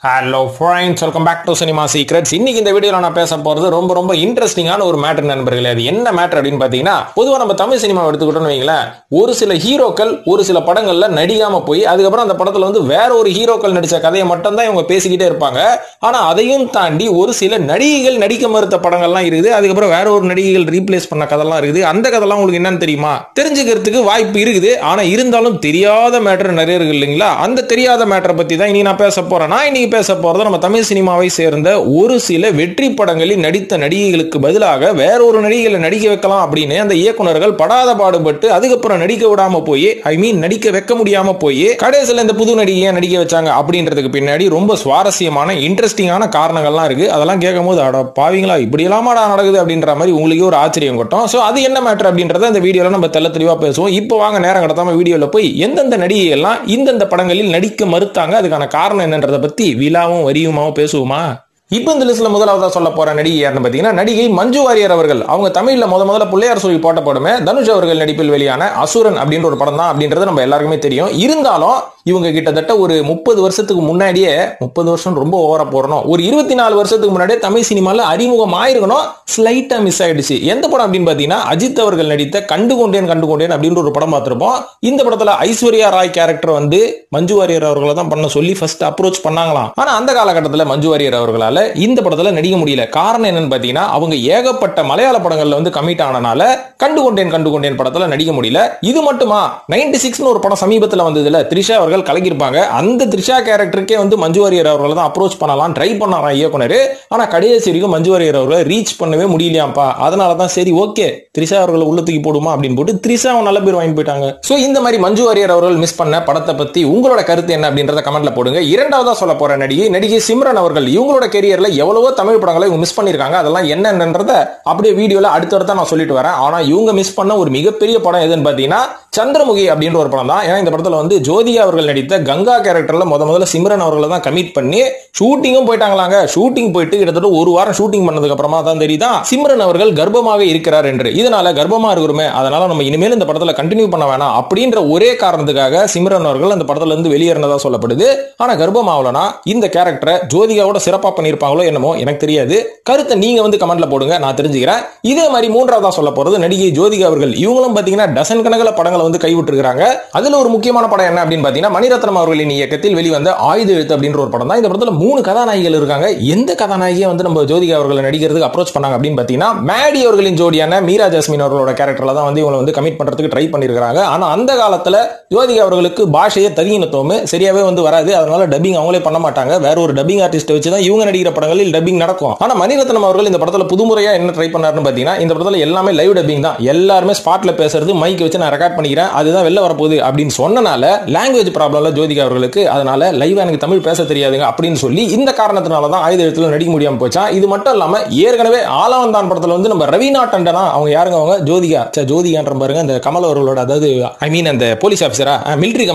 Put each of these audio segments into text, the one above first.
Hello friends, welcome back to cinema secrets. இன்னைக்கு இந்த வீடியோவில் நான் பேச போகிறது ரொம்ப இன்ட்ரெஸ்டிங்கான ஒரு மேட்டர் நண்பர்களே. அது என்ன மேட்டர் அப்படின்னு பார்த்தீங்கன்னா, பொதுவாக நம்ம தமிழ் சினிமாவை எடுத்துக்கிட்டோம்னு வைங்களேன், ஒரு சில ஹீரோக்கள் ஒரு சில படங்கள்ல நடிக்காம போய் அதுக்கப்புறம் அந்த படத்துல வந்து வேற ஒரு ஹீரோக்கள் நடிச்ச கதையை மட்டும் தான் இவங்க பேசிக்கிட்டே இருப்பாங்க. ஆனா அதையும் தாண்டி ஒரு சில நடிகைகள் நடிக்க மறுத்த படங்கள்லாம் இருக்குது, அதுக்கப்புறம் வேற ஒரு நடிகைகள் ரீப்ளேஸ் பண்ண கதைலாம் இருக்குது. அந்த கதைலாம் உங்களுக்கு என்னன்னு தெரியுமா? தெரிஞ்சுக்கிறதுக்கு வாய்ப்பு இருக்குது. ஆனா இருந்தாலும் தெரியாத மேட்டர் நிறைய இருக்கு இல்லைங்களா? அந்த தெரியாத மேட்டரை பத்தி தான் இனி நான் பேச போறேன். இன்னைக்கு பேச போறது நம்ம தமிழ் சினிமாவை சேர்ந்த ஒரு சில வெற்றி படங்களில் நடித்த நடிகைகளுக்கு பதிலாக வேற ஒரு நடிகைகளை நடிக்க வைக்கலாம் அப்படின்னு அந்த இயக்குனர்கள் படாத பாடுபட்டு அதுக்கப்புறம் நடிக்க விடாம போய் நடிக்க வைக்க முடியாம போய் கடைசியில் இந்த புது நடிகையை நடிக்க வச்சாங்க அப்படின்றதுக்கு பின்னாடி ரொம்ப சுவாரஸ்யமான இன்ட்ரெஸ்டிங்கான காரணங்கள்லாம் இருக்கு. அதெல்லாம் கேட்கும் போது அட பாவீங்களா, இப்படி எல்லாமாடா நடக்குது அப்படின்ற மாதிரி உங்களுக்கு ஒரு ஆச்சரியம் கொட்டும். சோ அது என்ன மேட்டர் அப்படின்றத இந்த வீடியோல நம்ம தெள்ள தெளிவா பேசுவோம். இப்போ வாங்க நேரம் கடத்தாம வீடியோல போய் எந்தெந்த நடிகைகள் எல்லாம் இந்தந்த படங்களில் நடிக்க மறுத்தாங்க, அதுக்கான காரணம் என்னன்றத பத்தி விழாவும் வரியுமாவும் பேசுவோமா? இப்போ இந்த லிஸ்ட்ல முதலாவதா சொல்ல போற நடிகை யாருன்னு பாத்தீங்கன்னா, நடிகை மஞ்சு வாரியர் அவர்கள். அவங்க தமிழ்ல முதல்ல பிள்ளையார் சொல்லி போட்ட படமே தனுஷ் அவர்கள் நடிப்பில் வெளியான அசுரன் அப்படின்ற ஒரு படம் தான் அப்படின்றது நம்ம எல்லாருக்குமே தெரியும். இருந்தாலும் இவங்க கிட்டத்தட்ட ஒரு 30 வருஷத்துக்கு முன்னாடியே, 30 வருஷம் ரொம்ப ஓவரா போறணும், ஒரு 24 வருஷத்துக்கு முன்னாடியே தமிழ் சினிமால அறிமுகம் ஆயிருக்கணும். ஸ்லைட்டா மிஸ் ஆயிடுச்சு. எந்த படம் அப்படின்னு பாத்தீங்கன்னா, அஜித் அவர்கள் நடித்த கண்டு கொண்டேன் அப்படின்ற ஒரு படம் பார்த்திருப்போம். இந்த படத்துல ஐஸ்வர்யா ராய் கேரக்டர் வந்து மஞ்சு வாரியர் அவர்களை தான் பண்ண சொல்லி ஃபர்ஸ்ட் அப்ரோச் பண்ணாங்களாம். ஆனா அந்த காலகட்டத்தில் மஞ்சு வாரியர் அவர்களால இந்த படத்துல நடிக்க முடியல. காரணம் என்னன்னு பாத்தீங்கன்னா, அவங்க ஏகப்பட்ட மலையாள படங்கள்ல வந்து கமிட் ஆனனால கண்டு கொண்டேன் படத்துல நடிக்க முடியல. இது மட்டுமா, 96 ஒரு படம் சமீபத்தில் வந்ததுல த்ரிஷா அவர்கள் கலக்கிருப்பாங்க. அந்த த்ரிஷா கேரக்டருக்கே வந்து மஞ்சு வாரியர் அவர்களை தான் அப்ரோச் பண்ணலாம் ட்ரை பண்ணாராம் இயக்குனர். ஆனா கடைசி வரைக்கும் மஞ்சு வாரியர் அவர்களை ரீச் பண்ணவே முடியலையாம்பா. அதனாலதான் சரி ஓகே த்ரிஷா அவர்களை உள்ள தூக்கி போடுமா அப்படின்னு போட்டு த்ரிஷா நல்ல பேர் வாங்கி போயிட்டாங்க. சோ இந்த மாதிரி மஞ்சு வாரியர் அவர்கள் மிஸ் பண்ண படத்தை பத்தி உங்களோட கருத்து என்ன அப்படின்றத கமெண்ட்ல போடுங்க. இரண்டாவதா சொல்ல போற நடிகை சிம்ரன் அவர்கள். இவங்களோட கெரியர்ல எவ்வளவோ தமிழ் படங்களை இவங்க மிஸ் பண்ணிருக்காங்க. அதெல்லாம் என்னன்றத அப்படியே வீடியோல அடுத்தடுத்த நான் சொல்லிட்டு வரேன். ஆனா இவங்க மிஸ் பண்ண ஒரு மிகப்பெரிய படம் எதுன்னு பாத்தீங்கன்னா சந்திரமுகி அப்படின்ற ஒரு படம் தான். ஏன்னா இந்த படத்துல வந்து ஜோதிகா அவர்கள் நடித்த கங்கா கேரக்டர்ல முதல்ல சிம்ரன் அவர்களை தான் கமிட் பண்ணி ஷூட்டிங்கும் போயிட்டாங்களாங்க. ஷூட்டிங் போயிட்டு கிட்டத்தட்ட ஒரு வாரம் ஷூட்டிங் பண்ணதுக்கு அப்புறமா தான் தெரியுதா சிம்ரன் அவர்கள் கர்ப்பமாக இருக்கிறார் என்று. இதனால கர்ப்பமா இருக்கிறோமே, அதனால நம்ம இனிமேல் இந்த படத்துல கண்டினியூ பண்ண வேணாம் அப்படின்ற ஒரே காரணத்துக்காக சிம்ரன் அவர்கள் அந்த படத்துல இருந்து வெளியேறினதா சொல்லப்படுது. ஆனா கர்ப்பமாவலனா இந்த கேரக்டரை ஜோதிகாவோட சிறப்பா பண்ணிருப்பாங்களோ என்னமோ எனக்கு தெரியாது. கருத்தை நீங்க வந்து கமெண்ட்ல போடுங்க, நான் தெரிஞ்சுக்கிறேன். இதே மாதிரி மூன்றாவதா சொல்ல போறது நடிகை ஜோதிகா அவர்கள். இவங்களும் பாத்தீங்கன்னா டசன் கணக்கில் படங்களை வந்து கைவிட்டு இருக்காங்க. அதுல ஒரு முக்கியமான படம் என்ன அப்படின்னு பாத்தீங்கன்னா, மணிரத்னம் அவர்களின் இயக்கத்தில் வெளிவந்த ஆயுத எழுத்து அப்படின்ற ஒரு படம் தான். இந்த படத்துல 3 கதாநாயகிகள் இருக்காங்க. எந்த கதாநாயகியை வந்து நம்ம ஜோதிகா அவர்களை நடிக்கிறதுக்கு அப்ரோச் பண்ணாங்க அப்படின்னு பாத்தீங்கன்னா, மேடி அவர்களின் ஜோடியான மீரா ஜாஸ்மின் அவர்களோட கேரக்டர்ல தான் வந்து இவங்களை வந்து கமிட் பண்றதுக்கு ட்ரை பண்ணிருக்காங்க. ஆனா அந்த காலத்துல ஜோதிகா அவர்களுக்கு பாஷையை தகினத்தோமே சரியாவே வந்து வராது. அதனால டப்பிங் அவங்களே பண்ண மாட்டாங்க. வேற ஒரு டப்பிங் ஆர்டிஸ்ட் வச்சு தான் இவங்க நடிக்கிற படங்களில் டப்பிங் நடக்கும். ஆனா மணிரத்னம் அவர்கள் இந்த படத்துல புதுமுறையா என்ன ட்ரை பண்ணாருன்னு பாத்தீங்கன்னா, இந்த படத்துல எல்லாமே லைவ் டப்பிங் தான். எல்லாருமே ஸ்பாட்ல பேசுறது, மைக் வச்சு நான் ரெக்கார்ட் பண்ணிக்கிறேன், அதுதான் வெளில வரப்போகுது அப்படின்னு சொன்னனால லாங்குவேஜ் ப்ராப்ளம்ல ஜோதிகா அவர்களுக்கு, அதனால லைவா எனக்கு தமிழ் பேச தெரியாதுங்க அப்படின்னு சொல்லி இந்த காரணத்தினால தான் ஆயுத எழுத்துல நடிக்க முடியாம போச்சா. இது மட்டும் இல்லாம ஏற்கனவே ஆலவந்தான் படத்துல வந்து நம்ம ரவீனா டண்டனா அவங்க யாருங்க, அவங்க ஜோதிகான்ற பாருங்க, அந்த கமல் அவர்களோட, அதாவது அந்த போலீஸ் ஆபீசரா மிலிட்டரி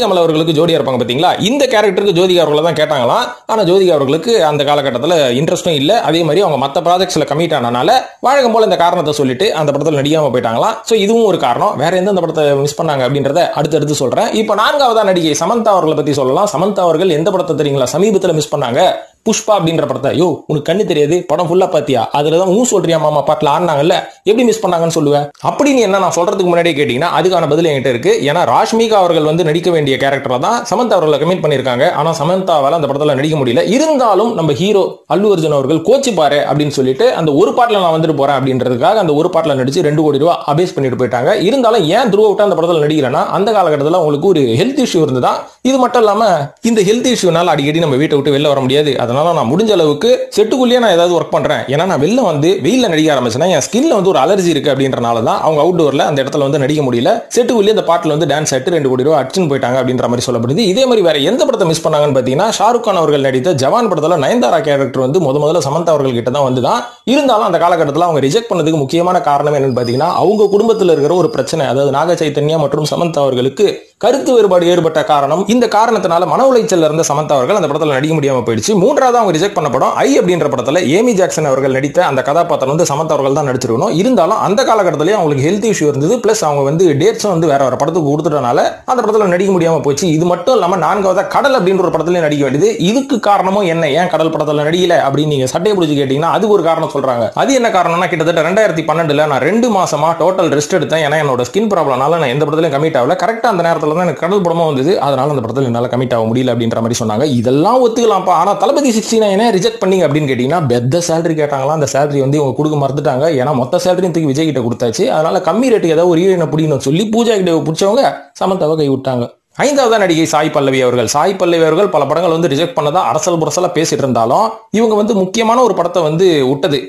கமல் அவர்களுக்கு ஜோடியா இருப்பாங்க பாத்தீங்களா. இந்த கேரக்டருக்கு ஜோதிகா அவர்களை தான் கேட்டாங்களாம். ஆனா ஜோதிகா அவர்களுக்கு அந்த காலகட்டத்தில் இன்ட்ரெஸ்டும் இல்ல. அதே மாதிரி அவங்க மற்ற ப்ராஜெக்ட்ஸ்ல கமிட் ஆனனால வழக்கம் போல இந்த காரணத்தை சொல்லிட்டு அந்த படத்தில் நடிக்காம போயிட்டாங்களாம். சோ இதுவும் ஒரு காரணம். வேற எந்த படத்தை மிஸ் பண்ணாங்க அப்படின்றத அடுத்து சொல்றேன். இப்போ நான்காவதா நடிகை சமந்தா அவர்களை பத்தி சொல்லலாம். சமந்தா அவர்கள் எந்த படத்தை தெரியுங்களா சமீபத்தில் மிஸ் பண்ணாங்க? புஷ்பா அப்படின்ற படத்தை. உனக்கு கண்ணு தெரியாது, படம் ஃபுல்லா பாத்தியா, அதுலதான் ஊ சொல்றியா மாமா பாட்டுல ஆடினாங்கல்ல, எப்படி மிஸ் பண்ணாங்கன்னு சொல்லுவேன் அப்படின்னு என்ன நான் சொல்றதுக்கு முன்னாடியே கேட்டீங்கன்னா அதுக்கான பதில் என்கிட்ட இருக்கு. ஏன்னா ராஷ்மிகா அவர்கள் வந்து நடிக்க வேண்டிய கேரக்டர்ல தான் சமந்தா அவர்களை கமிட் பண்ணிருக்காங்க. ஆனா சமந்தாவால அந்த படத்துல நடிக்க முடியல. இருந்தாலும் நம்ம ஹீரோ அல்லு அர்ஜுன் அவர்கள் கோச்சி பாரு அப்படின்னு சொல்லிட்டு அந்த ஒரு பாட்டுல நான் வந்துட்டு போறேன் அப்படின்றதுக்காக அந்த ஒரு பாட்டுல நடிச்சு 2 கோடி ரூபாய் அபேஸ் பண்ணிட்டு போயிட்டாங்க. இருந்தாலும் ஏன் த்ரூ அவுட்டா அந்த படத்துல நடிக்கிறேன்னா அந்த காலகட்டத்தில் உங்களுக்கு ஒரு ஹெல்த் இஷ்யூ இருந்ததா. இது மட்டும் இல்லாம இந்த ஹெல்த் இஷ்யூனால அடிக்கடி நம்ம வீட்டை விட்டு வெளில வர முடியாது. அதனால நான் முடிஞ்ச அளவுக்கு செட்டுக்குள்ளேயே நான் ஏதாவது ஒர்க் பண்றேன். ஏன்னா நான் வெளில வந்து வெயில நடிக்க ஆரம்பிச்சேன்னா என் ஸ்கின்ல வந்து ஒரு அலர்ஜி இருக்கு அப்படின்றனால தான் அவங்க அவுட்டோர்ல அந்த இடத்துல வந்து நடிக்க முடியல. செட்டுக்குள்ளேயே அந்த பாட்டுல வந்து டான்ஸ் ஆட்டு 2 கோடி ரூபாய் அடிச்சுன்னு போயிட்டாங்க அப்படின்ற மாதிரி சொல்லப்படுது. இதே மாதிரி வேற எந்த படத்தை மிஸ் பண்ணாங்கன்னு பாத்தீங்கன்னா, ஷாருக் கான் அவர்கள் நடித்த ஜவான் படத்துல நயன்தாரா கேரக்டர் வந்து முதல்ல சமந்தா அவர்கள் கிட்ட தான் வந்துதான். இருந்தாலும் அந்த காலகட்டத்தில் அவங்க ரிஜெக்ட் பண்ணதுக்கு முக்கியமான காரணம் என்னன்னு பாத்தீங்கன்னா, அவங்க குடும்பத்தில் இருக்கிற ஒரு பிரச்சனை. அதாவது நாக சைத்தன்யா மற்றும் சமந்தா அவர்களுக்கு கருத்து வேறுபாடு ஏற்பட்ட காரணம். இந்த காரணத்தினால மன உளைச்சல் இருந்த சமந்தா அவர்கள் அந்த படத்துல நடிக்க முடியாம போயிடுச்சு. மூன்றாவது அவங்க ரிஜெக்ட் பண்ண படம் ஐ அப்படின்ற படத்துல ஏமி ஜாக்சன் அவர்கள் நடித்த அந்த கதாபாத்திரம் வந்து சமந்தா அவர்கள் தான் நடிச்சிருக்கணும். இருந்தாலும் அந்த காலகட்டத்திலேயே அவங்களுக்கு ஹெல்த் இஷ்யூ இருந்தது. பிளஸ் அவங்க வந்து டேட்ஸும் வந்து வேற வேற படத்துக்கு கொடுத்துட்டனால அந்த படத்துல நடிக்க முடியாம போச்சு. இது மட்டும் இல்லாம நான்காவது கடல் அப்படின்ற ஒரு படத்துல நடிக்க வேண்டியது. இதுக்கு காரணமும் என்ன, ஏன் கடல் படத்துல நடிக்கல அப்படின்னு நீங்க சட்டையை பிடிச்சி கேட்டீங்கன்னா அதுக்கு ஒரு காரணம் சொல்றாங்க. அது என்ன காரணம்னா, கிட்டத்தட்ட 2012 நான் 2 மாசமா டோட்டல் ரெஸ்ட் எடுத்தேன். ஏன்னா என்னோட ஸ்கின் ப்ராப்ளம்னால நான் எந்த படத்துலயும் கமிட் ஆகல. கரெக்டா அந்த நேரத்துல தான் எனக்கு கடல் படமா வந்தது. அதனால அந்த படத்துல என்னால கமிட் ஆக முடியல அப்படின்ற மாதிரி சொன்னாங்க. இதெல்லாம் ஒத்துக்கலாம்ப்பா. ஆனா தளபதி 69 ரிஜெக்ட் பண்ணீங்க அப்படின்னு கேட்டீங்கன்னா பெத்த சேலரி கேட்டாங்களா. அந்த சேலரி வந்து இவங்க கொடுக்க மறந்துட்டாங்க. ஏன்னா மொத்த சேலரியும் தூக்கி விஜய் கிட்ட கொடுத்தாச்சு. அதனால கம்மி ரேட்டுக்கு ஏதாவது ஒரு ஹீரோயினை பிடிக்கணும்னு சொல்லி பூஜா கிட்ட பிடிச்சவங்க சமந்தாவை கை விட்டாங்க. ஐந்தாவது நடிகை சாய் பல்லவி அவர்கள். சாய் பல்லவி அவர்கள் பல படங்கள் வந்து ரிஜெக்ட் பண்ணதா அரசல் புரசலா பேசிட்டு இருந்தாலும் இவங்க வந்து முக்கியமான ஒரு படத்தை வந்து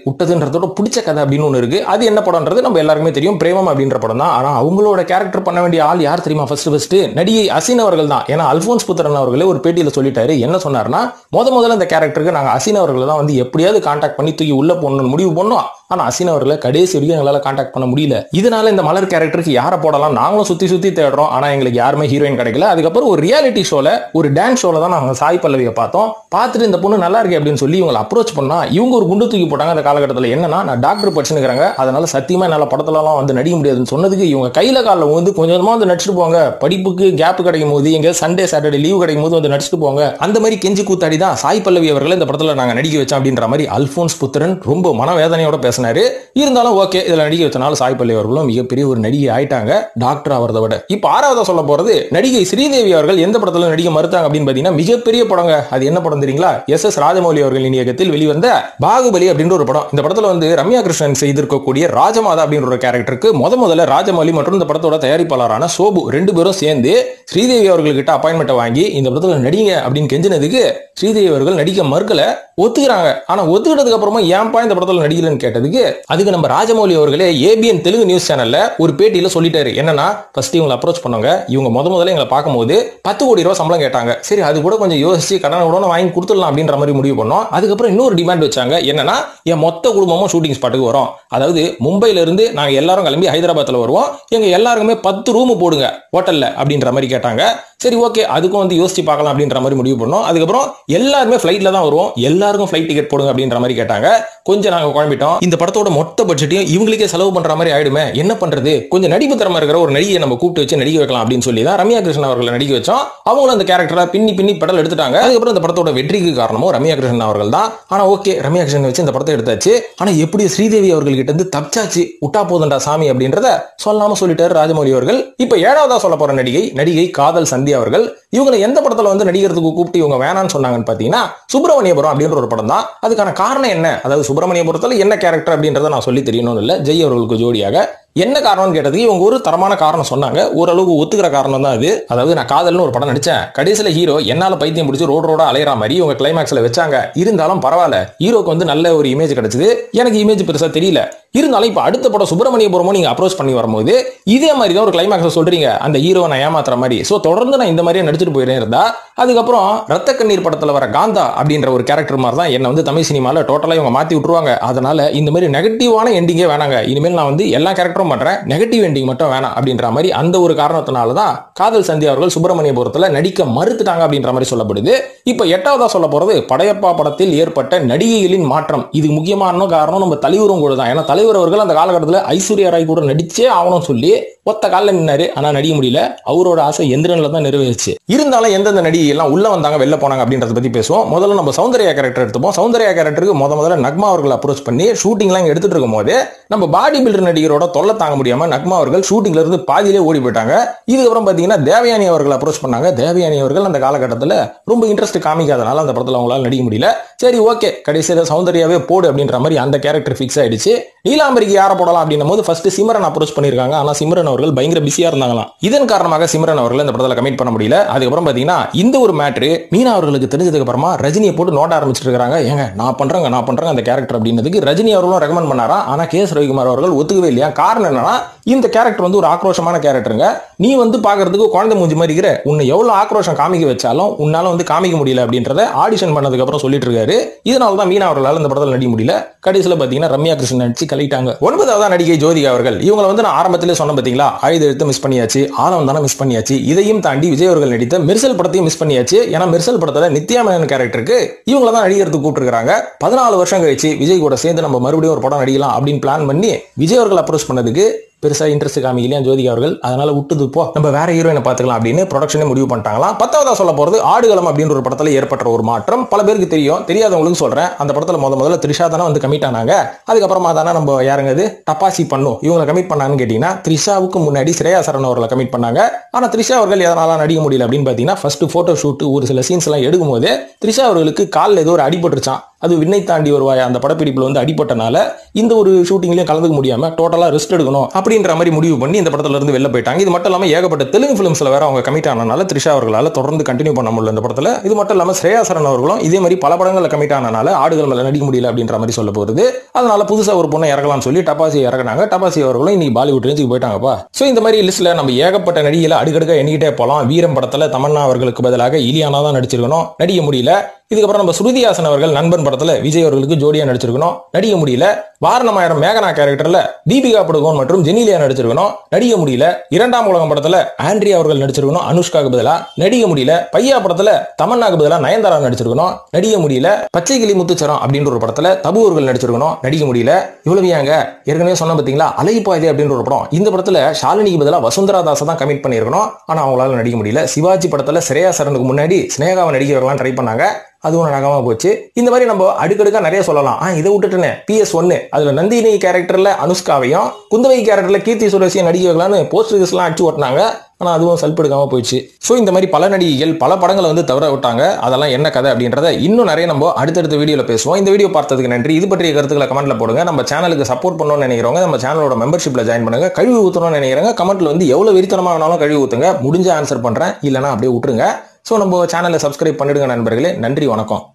விட்டதுன்றதோட பிடிச்ச கதை அப்படின்னு ஒன்று இருக்கு. அது என்ன படம்ன்றது நம்ம எல்லாருக்குமே தெரியும், பிரேமம் அப்படின்ற படம் தான். ஆனா அவங்களோட கேரக்டர் பண்ண வேண்டிய ஆள் யார் தெரியுமா? ஃபர்ஸ்ட் நடிகை அசின் அவர்கள் தான். ஏன்னா அல்போன்ஸ் புத்திரன் அவர்களே ஒரு பேட்டியில சொல்லிட்டாரு. என்ன சொன்னார்னா, முதல்ல இந்த கேரக்டருக்கு நாங்க அசின் அவர்களை தான் வந்து எப்படியாவது கான்டாக்ட் பண்ணி தூக்கி உள்ள போடணும்னு முடிவு பண்ணோம். ஆனா அசின் அவர்களை கடைசி வரைக்கும் எங்களால கான்டாக்ட் பண்ண முடியல. இதனால இந்த மலர் கேரக்டருக்கு யாரை போடலாம் நாங்களும் சுத்தி தேடுறோம். ஆனா எங்களுக்கு யாருமே ஹீரோயின் கிடைக்கல. அதுக்கப்புறம் ஒரு ரியாலிட்டி ஷோல, ஒரு டான்ஸ் ஷோல தான் நாங்க சாய் பல்லவியை பார்த்தோம். பார்த்துட்டு இந்த பொண்ணு நல்லா இருக்கு அப்படின்னு சொல்லி இவங்களை அப்ரோச் பண்ணா இவங்க ஒரு குண்டு தூக்கி போட்டாங்க. அந்த காலகட்டத்தில் என்னன்னா, நான் டாக்டர் படிச்சுக்கிறாங்க, அதனால சத்தியமா என்னால படத்துலலாம் வந்து நடிக்க முடியாதுன்னு சொன்னதுக்கு இவங்க கையில காலில் வந்து கொஞ்சமா வந்து நடிச்சுட்டு போங்க, படிப்புக்கு கேப் கிடைக்கும் போது, எங்க சண்டே சாட்டர்டே லீவ் கிடைக்கும் போது வந்து நடிச்சுட்டு போங்க, அந்த மாதிரி கெஞ்சி கூத்தாடி தான் சாய் பல்லவி அவர்களை இந்த படத்துல நாங்க நடிக்க வச்சோம் அப்படின்ற மாதிரி அல்போன்ஸ் புத்திரன் ரொம்ப மனவேதனையோட பேசினாரு. இருந்தாலும் ஓகே, இதுல நடிக்க வச்சனால சாய் பல்லவி அவர்களும் மிகப்பெரிய ஒரு நடிகை ஆயிட்டாங்க, டாக்டர் ஆவறதை விட. இப்ப ஆறாவதா சொல்ல போறது, நடிகை ஸ்ரீதேவி அவர்கள் எந்த படத்துல நடிக்க மறுத்தாங்க அப்படின்னு பாத்தீங்கன்னா மிகப்பெரிய படங்க. அது என்ன படம் தெரியுங்களா? எஸ் ராஜமௌலி அவர்களின் இயக்கத்தில் வெளிவந்த பாகுபலி அப்படின்ற ஒரு படம். இந்த படத்துல வந்து ரம்யா கிருஷ்ணன் செய்திருக்கக்கூடிய ராஜமாதா அப்படின்ற ஒரு கேரக்டருக்கு முதல்ல ராஜமௌலி மற்றும் இந்த படத்தோட தயாரிப்பாளரான சோபு 2 பேரும் சேர்ந்து ஸ்ரீதேவி அவர்கள்கிட்ட அப்பாயின்மெண்ட் வாங்கி இந்த படத்துல நடிங்க அப்படின்னு கெஞ்சினதுக்கு ஸ்ரீதேவி அவர்கள் நடிக்க மறுக்கல, ஒத்துக்கிறாங்க. ஆனா ஒத்துக்கிட்டதுக்கு அப்புறமா ஏன்பா இந்த படத்துல நடிக்கலன்னு கேட்டதுக்கு அதுக்கு நம்ம ராஜமௌலி அவர்களே ஏபிஎன் தெலுங்கு நியூஸ் சேனல்ல ஒரு பேட்டியில சொல்லிட்டாரு. என்னன்னா, ஃபர்ஸ்ட் இவங்களை அப்ரோச் பண்ணுங்க, இவங்க முதல்ல எங்களை பார்க்கும்போது 10 கோடி ரூபாய் சம்பளம் கேட்டாங்க. சரி, அது கூட கொஞ்சம் யோசிச்சு கடனை கூட வாங்கி கொடுத்துடலாம் அப்படின்ற மாதிரி முடிவு பண்ணோம். அதுக்கப்புறம் இன்னொரு டிமாண்ட் வச்சாங்க. என்னன்னா, என் மொத்த குடும்பமும் ஷூட்டிங் ஸ்பாட்டுக்கு வரும். அதாவது மும்பைல இருந்து நாங்க எல்லாரும் கிளம்பி ஹைதராபாத்ல வருவோம், எங்க எல்லாருக்குமே 10 ரூம் போடுங்க ஹோட்டல்ல அப்படின்ற மாதிரி கேட்டாங்க. சரி ஓகே, அதுக்கும் வந்து யோசிச்சு பார்க்கலாம் அப்படின்ற மாதிரி முடிவு பண்ணோம். அதுக்கப்புறம் எல்லாருமே ஃபிளைட்ல தான் வருவோம், எல்லாருக்கும் ஃபிளைட் டிக்கெட் போடுங்க அப்படின்ற மாதிரி கேட்டாங்க. கொஞ்சம் நாங்க குழம்பிட்டோம். இந்த படத்தோட மொத்த பட்ஜெட்டையும் இவங்களுக்கே செலவு பண்ற மாதிரி ஆயிடுமே, என்ன பண்றது, கொஞ்சம் நடிப்பு திறமை இருக்கிற ஒரு நடிகையை நம்ம கூப்பிட்டு வச்சு நடிக்க வைக்கலாம் அப்படின்னு சொல்லி தான் ரம்யா கிருஷ்ணன் அவர்களை நடிக்க வச்சோம். அவங்களும் அந்த கேரக்டரை பின்னி பெடல் எடுத்துட்டாங்க. அதுக்கப்புறம் இந்த படத்தோட வெற்றிக்கு காரணமும் ரம்யா கிருஷ்ணன் அவர்கள் தான். ஆனா ஓகே, ரம்யா கிருஷ்ணன் வச்சு இந்த படத்தை எடுத்தாச்சு. ஆனா எப்படி ஸ்ரீதேவி அவர்கள் கிட்ட இருந்து தப்பிச்சாச்சு, விட்டா போதண்டா சாமி அப்படின்றத சொல்லாம சொல்லிட்டாரு ராஜமௌலி அவர்கள். இப்ப ஏழாவதா சொல்ல போற நடிகை காதல் சந்தியா அவர்கள். இவங்களை எந்த படத்துல வந்து நடிக்கிறதுக்கு கூப்பிட்டு இவங்க வேணான்னு சொன்னாங்கன்னு பாத்தீங்கன்னா சுப்பிரமணியபுரம் அப்படின்ற ஒரு படம் தான். அதுக்கான காரணம் என்ன, அதாவது சுப்பிரமணியபுரத்துல என்ன கேரக்டர் அப்படின்றத நான் சொல்லி தெரியணும்னு இல்ல, ஜெய் அவர்களுக்கு ஜோடியாக என்ன காரணம்னு கேட்டதுக்கு இவங்க ஒரு தரமான காரணம் சொன்னாங்க. ஓரளவுக்கு ஒத்துக்கிற காரணம் தான் அது. அதாவது நான் காதல்னு ஒரு படம் நடிச்சேன், கடைசியில ஹீரோ என்னால பைத்தியம் பிடிச்சி ரோடா அலையற மாதிரி இவங்க கிளைமேக்ஸ்ல வச்சாங்க. இருந்தாலும் பரவாயில்ல, ஹீரோக்கு வந்து நல்ல ஒரு இமேஜ் கிடைச்சது, எனக்கு இமேஜ் பெருசா தெரியல. இருந்தாலும் இப்ப அடுத்த படம் சுப்பிரமணியபுரமும் நீங்க அப்ரோச் பண்ணி வரும்போது இதே மாதிரி தான் ஒரு கிளைமேக்ஸ் சொல்றீங்க, அந்த ஹீரோவை நான் ஏமாத்துற மாதிரி. சோ தொடர்ந்து நான் இந்த மாதிரியே நடிச்சிட்டு போயிட்டே இருந்தா அதுக்கப்புறம் ரத்த கண்ணீர் படத்துல வர காந்தா அப்படின்ற ஒரு கேரக்டர் மாதிரி தான் என்ன வந்து தமிழ் சினிமால டோட்டலா இவங்க மாத்தி விட்டுருவாங்க. அதனால இந்த மாதிரி நெகட்டிவான எண்டிங்கே வேணாங்க, இனிமேல் நான் வந்து எல்லா கேரக்டரும் பண்றேன், நெகட்டிவ் எண்டிங் மட்டும் வேணாம் அப்படின்ற மாதிரி அந்த ஒரு காரணத்தினாலதான் காதல் சந்தியா அவர்கள் சுப்பிரமணியபுரத்துல நடிக்க மறுத்துட்டாங்க அப்படின்ற மாதிரி சொல்லப்படுது. இப்ப எட்டாவதா சொல்ல போறது படையப்பா படத்தில் ஏற்பட்ட நடிகைகளின் மாற்றம். இது முக்கியமான காரணம் நம்ம தலைவரும் கூட தான். ஏன்னா தலைவர் அவர்கள் அந்த காலகட்டத்தில் ஐஸ்வர்யா ராய் கூட நடிச்சே ஆகணும்னு சொல்லி ஒத்த காலில் நின்னாரு, ஆனா நடிக்க முடியல. அவரோட ஆசை எந்திரன்ல தான் நிறைவேறுச்சு. இருந்தாலும் எந்தெந்த நடிகை எல்லாம் உள்ள வந்தாங்க வெளில போனாங்க அப்படின்றத பத்தி பேசுவோம். முதல்ல நம்ம சௌந்தர்யா கேரக்டர் எடுத்துப்போம். சௌந்தர்யா கேரக்டருக்கு முதல்ல நக்மா அவர்கள் அப்ரோச் பண்ணி ஷூட்டிங்லாம் எடுத்துட்டு இருக்கும் போது நம்ம பாடி பில்டர் நடிகரோட தொல்லை தாங்க முடியாம நக்மா அவர்கள் ஷூட்டிங்ல இருந்து பாதியிலே ஓடி போயிட்டாங்க. இதுக்கப்புறம் பாத்தீங்கன்னா தேவயானி அவர்கள் அப்ரோச் பண்ணாங்க. தேவயானி அவர்கள் அந்த காலகட்டத்தில் ரொம்ப இன்ட்ரெஸ்ட் காமிக்காதனால அந்த படத்துல அவங்களால நடிக்க முடியல. சரி ஓகே, கடைசியில சௌந்தர்யாவே போடு அப்படின்ற மாதிரி அந்த கேரக்டர் ஃபிக்ஸ் ஆயிடுச்சு. நீலாம்பரிக்கு யாரை போடலாம் அப்படின்னும் போது ஃபர்ஸ்ட் சிம்ரன் அப்ரோச் பண்ணிருக்காங்க. ஆனா சிம்ரன் அவர்கள் பயங்கர பிஸியா இருந்தாங்களாம். இதன் காரணமாக சிம்ரன் அவர்கள் இந்த படத்துல கமிட் பண்ண முடியல. அதுக்கப்புறம் பாத்தீங்கன்னா இந்த ஒரு மேட்ரு மீனா அவர்களுக்கு தெரிஞ்சதுக்கு அப்புறமா ரஜினியை போட்டு நோட்ட ஆரம்பிச்சிட்டு இருக்காங்க. ஏங்க நான் பண்றேங்க அந்த கேரக்டர் அப்படின்னதுக்கு ரஜினி அவர்களும் ரெக்கமெண்ட் பண்ணாரா. ஆனா கே எஸ் ரவிக்குமார் அவர்கள் ஒத்துக்கவே இல்லையா. காரணம் காரணம் என்னன்னா இந்த கேரக்டர் வந்து ஒரு ஆக்ரோஷமான கேரக்டருங்க. நீ வந்து பாக்குறதுக்கு குழந்தை மூஞ்சி மாதிரி இருக்கிற, உன்னை எவ்வளவு ஆக்ரோஷம் காமிக்க வச்சாலும் உன்னால வந்து காமிக்க முடியல அப்படின்றத ஆடிஷன் பண்ணதுக்கு அப்புறம் சொல்லிட்டு இருக்காரு. இதனாலதான் மீனா அவர்களால் இந்த படத்தில் நடிக்க முடியல. கடைசியில் பாத்தீங்கன்னா ரம்யா கிருஷ்ணன் நடிச்சு கழிட்டாங்க. 9வது நடிகை ஜோதிகா அவர்கள், இவங்களை வந்து நான் ஆரம்பத்திலே சொன்ன பாத்தீங்களா, ஆயுத எழுத்து மிஸ் பண்ணியாச்சு, ஆழம் தானே மிஸ் பண்ணியாச்சு. இதையும் தாண்டி விஜய் அவர்கள் நடித்த மெர்சல் படத்தையும் மிஸ் பண்ணியாச்சு. ஏன்னா மெர்சல் படத்துல நித்யா மேனன் கேரக்டருக்கு இவங்கள தான் நடிகருக்கு கூப்பிட்டுருக்காங்க. 14 வருஷம் கழிச்சு விஜய் கூட சேர்ந்து நம்ம மறுபடியும் ஒரு படம் நடிக்கலாம் அப்படின்னு பிளான் பண்ணி விஜய் அவர்கள் அப்ரோச் பண்ணதுக்கு பெருசா இன்ட்ரெஸ்ட் காமிக்கலையா ஜோதிகா அவர்கள். அதனால விட்டுது போ, நம்ம வேற ஹீரோயினை பாத்துக்கலாம் அப்படின்னு ப்ரொடக்ஷனே முடிவு பண்ணிட்டாங்களாம். 10வதா சொல்ல போறது ஆடுகளம் அப்படின்ற ஒரு படத்துல ஏற்பட்ட ஒரு மாற்றம். பல பேருக்கு தெரியும், தெரியாதவங்களுக்கு சொல்றேன். அந்த படத்துல முதல்ல த்ரிஷா தானே வந்து கமிட் ஆனாங்க. அதுக்கப்புறமா தானே நம்ம யாருங்க டப்பாசி பண்ணும் இவங்களை கமிட் பண்ணான்னு கேட்டீங்கன்னா, த்ரிஷாவுக்கு முன்னாடி ஸ்ரேயா சரண் அவர்களை கமிட் பண்ணாங்க. ஆனா த்ரிஷா அவர்கள் எதனால நடிக்க முடியல அப்படின்னு பாத்தீங்கன்னா, ஃபர்ஸ்ட் போட்டோ ஷூட் ஒரு சில சீன்ஸ் எல்லாம் எடுக்கும் போதே த்ரிஷா அவர்களுக்கு காலில் ஏதோ ஒரு அடிபட்டுருச்சான். அது விண்ணை தாண்டி வருவாய் அந்த படப்பிடிப்புல வந்து அடிபட்டனால இந்த ஒரு ஷூட்டிங்லயும் கலந்துக்க முடியாம டோட்டலா ரெஸ்ட் எடுக்கணும் அப்படின்ற மாதிரி முடிவு பண்ணி இந்த படத்துல இருந்து வெளில போயிட்டாங்க. இது மட்டும் இல்லாம ஏகப்பட்ட தெலுங்கு பிலிம்ஸ்ல வேற அவங்க கமிட் ஆனனால த்ரிஷா அவர்களால தொடர்ந்து கண்டினியூ பண்ண முடியல இந்த படத்துல. இது மட்டும் இல்லாம ஸ்ரேயா சரண் அவர்களும் இதே மாதிரி பல படங்கள்ல கமிட் ஆனனால ஆடுகள் மேல நடிக்க முடியல அப்படின்ற மாதிரி சொல்ல போகுது. அதனால புதுசா ஒரு பொண்ணை இறக்கலாம்னு சொல்லி டப்பாசி இறக்குனாங்க. டப்பாசி அவர்களும் இன்னைக்கு பாலிவுட் ரேஞ்சுக்கு போயிட்டாங்கப்பா. சோ இந்த மாதிரி லிஸ்ட்ல நம்ம ஏகப்பட்ட நடிகைகளை அடுக்கடுக்க எண்ணிக்கிட்டே போலாம். வீரம் படத்துல தமன்னா அவர்களுக்கு பதிலாக இலியானா தான் நடிச்சிருக்கணும், நடிக்க முடியல. இதுக்கப்புறம் நம்ம ஸ்ருதி ஹாசன் அவர்கள் நண்பன் படத்துல விஜய் அவர்களுக்கு ஜோடியா நடிச்சிருக்கணும், நடிக்க முடியல. வாரணமாயிரம் மேகனா கேரக்டர்ல தீபிகா படுகோன் மற்றும் ஜெனிலியா நடிச்சிருக்கணும், நடிக்க முடியல. இரண்டாம் உலகம் படத்துல ஆண்ட்ரியா அவர்கள் நடிச்சிருக்கணும், அனுஷ்காக்கு பதிலா, நடிக்க முடியல. பையா படத்துல தமன்னாக்கு பதிலா நயன்தாரா நடிச்சிருக்கணும், நடிக்க முடியல. பச்சை கிளி முத்துச்சரம் அப்படின்ற ஒரு படத்துல தபு அவர்கள் நடிச்சிருக்கணும், நடிக்க முடியல. இவ்வளவு ஏங்க, ஏற்கனவே சொன்ன பாத்தீங்களா அலைப்பாய்தே அப்படின்ற ஒரு படம், இந்த படத்துல ஷாலினிக்கு பதிலா வசுந்தரா தாஸ் தான் கமிட் பண்ணிருக்கணும், ஆனா அவங்களால நடிக்க முடியல. சிவாஜி படத்துல ஸ்ரேயா சரனுக்கு முன்னாடி ஸ்னேகாவை நடிக்க வைக்கலாம் ட்ரை பண்ணாங்க, அதுவும் நடக்காம போச்சு. இந்த மாதிரி நம்ம அடுக்கடுக்கா நிறைய சொல்லலாம். இதை விட்டுட்டுன்னு PS1 அதுல நந்தினி கேரக்டர்ல அனுஷ்காவையும் குந்தவை கேரக்டர்ல கீர்த்தி சுரேஷையும் நடிக்க வைக்கலாம்னு போஸ்டர்ஸ் எல்லாம் அடிச்சு ஓட்டினாங்க, ஆனா அதுவும் சல்பெடுக்காம போயிடுச்சு. சோ இந்த மாதிரி பல நடிகைகள் பல படங்களை வந்து தவற விட்டாங்க. அதெல்லாம் என்ன கதை அப்படின்றத இன்னும் நிறைய நம்ம அடுத்தடுத்த வீடியோல பேசுவோம். இந்த வீடியோ பார்த்ததுக்கு நன்றி. இது பற்றிய கருத்துக்களை கமெண்ட்ல போடுங்க. நம்ம சேனலுக்கு சப்போர்ட் பண்ணணும்னு நினைக்கிறவங்க நம்ம சேனலோட மெம்பர்ஷிப்ல ஜாயின் பண்ணுங்க. கழுவி ஊத்தணும்னு நினைக்கிறவங்க கமெண்ட்ல வந்து எவ்வளவு வெறித்தனமா வேணாலும் கழுவி ஊத்துங்க, முடிஞ்ச ஆன்சர் பண்றேன், இல்லைன்னா அப்படியே விட்டுருங்க. சோ நம்ம சேனலை சப்ஸ்கிரைப் பண்ணிடுங்க நண்பர்களே. நன்றி, வணக்கம்.